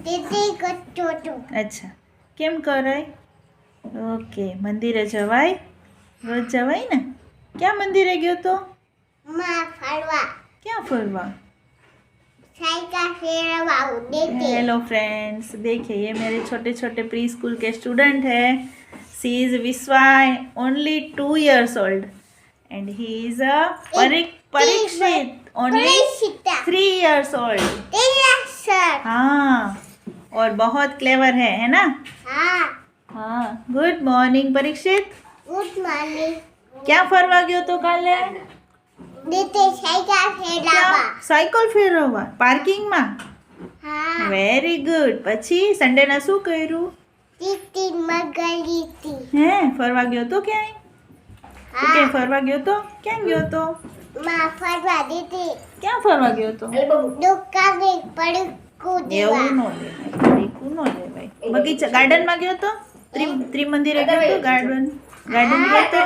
દીદી કરતો હતો. અચ્છા, કેમ કરાય? ઓકે, મંદિરે જવાય? રોજ જવાય ને? ક્યાં મંદિરે ગયો તો? માં ફરવા ક્યાં ફરવા? साइकिल फेरवा देते. हेलो फ्रेंड्स, देखिए ये मेरे छोटे छोटे प्री स्कूल के स्टूडेंट हैं. सी इज विश्वा, only 2 years old, and he is a Parikshit, only 3 years old. Sir. हाँ, और बहुत क्लेवर है ना? हाँ. हाँ. Good morning Parikshit. Good morning. ક્યાં ફરવા ગયો તો કાલે? देते साइकिल फेरवा. સાયકલ ફેરવવા પાર્કિંગમાં? हाँ. Very good. પછી સન્ડેના શું કર્યું? दीदी मगली थी. હે, ફરવા ગયો તો ક્યાંય? તું हाँ. ક્યાં ફરવા ગયો તો? ક્યાં ગયો તો? માં ફરવા દીધી. ક્યાં ફરવા ગયો તો? દુકાને પડકું એવું દેવા. નો લેવાય, પડીકું નો લેવાય. બગીચા ગાર્ડનમાં ગયો તો? ત્રિમંદિરે ગયો તો? ગાર્ડન ગયો તો?